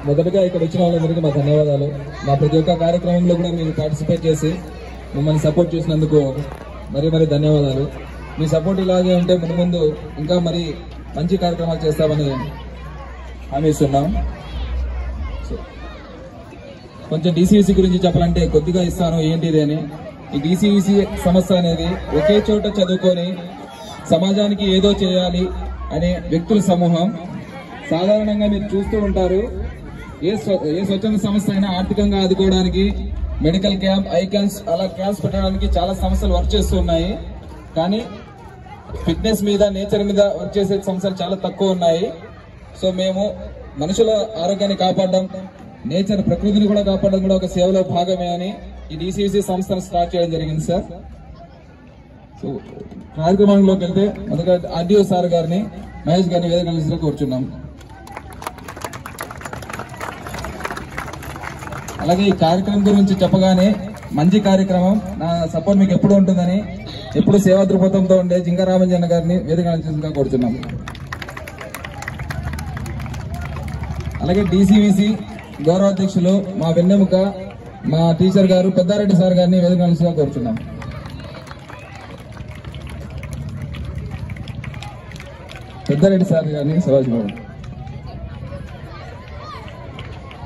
మొదటగా ఇక్కడ వచ్చిన వాళ్ళందరికీ మా ధన్యవాదాలు. మా ప్రతి ఒక్క కార్యక్రమంలో కూడా మీరు పార్టిసిపేట్ చేసి మమ్మల్ని సపోర్ట్ చేసినందుకు మరీ ధన్యవాదాలు. మీ సపోర్ట్ ఇలాగే ఉంటే ముందు ఇంకా మరి మంచి కార్యక్రమాలు చేస్తామని హామీ ఇస్తున్నాం. కొంచెం DCVC గురించి చెప్పాలంటే కొద్దిగా ఇస్తాను ఏంటిది అని. ఈ DCVC సంస్థ అనేది ఒకే చోట చదువుకొని సమాజానికి ఏదో చేయాలి అనే వ్యక్తుల సమూహం. సాధారణంగా మీరు చూస్తూ ఉంటారు, ఏ స్వచ్ఛంద సంస్థ అయినా ఆర్థికంగా ఆదుకోవడానికి మెడికల్ క్యాంప్, ఐ క్యాంప్స్ అలా క్యాంప్స్ పెట్టడానికి చాలా సంస్థలు వర్క్ చేస్తూ ఉన్నాయి. కానీ ఫిట్నెస్ మీద, నేచర్ మీద వర్క్ చేసే సంస్థలు చాలా తక్కువ ఉన్నాయి. సో మేము మనుషుల ఆరోగ్యాన్ని కాపాడడం, నేచర్ ప్రకృతిని కూడా కాపాడడం కూడా ఒక సేవలో భాగమే అని ఈ DCVC సంస్థను స్టార్ట్ చేయడం జరిగింది సార్. సో కార్యక్రమంలోకి వెళ్తే మొదట RDO సార్ గారిని, మహేష్ గారిని వేదిక కూర్చున్నాం. అలాగే ఈ కార్యక్రమం గురించి చెప్పగానే మంచి కార్యక్రమం, నా సపోర్ట్ మీకు ఎప్పుడు ఉంటుందని ఎప్పుడు సేవా దృక్పథంతో ఉండే జింకా రామంజన్న గారిని వేదిక కూర్చున్నాం. అలాగే DCVC గౌరవ అధ్యక్షులు, మా వెన్నెముక, మా టీచర్ గారు పెద్దారెడ్డి సార్ గారిని వేదిక కూర్చున్నాం. పెద్దారెడ్డి సార్ గారిని సభాష్.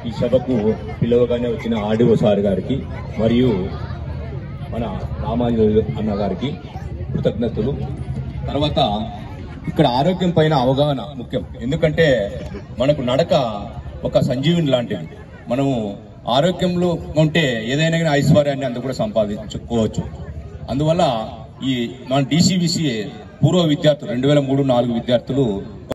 ఈ సభకు పిలవగానే వచ్చిన RDO సార్ గారికి మరియు మన రామాంజలి అన్న గారికి కృతజ్ఞతలు. తర్వాత ఇక్కడ ఆరోగ్యం పైన అవగాహన ముఖ్యం. ఎందుకంటే మనకు నడక ఒక సంజీవిని లాంటిది. మనము ఆరోగ్యంలో ఉంటే ఏదైనా ఐశ్వర్యాన్ని అంత కూడా సంపాదించుకోవచ్చు. అందువల్ల ఈ మన DCVC పూర్వ విద్యార్థులు 2003-04 విద్యార్థులు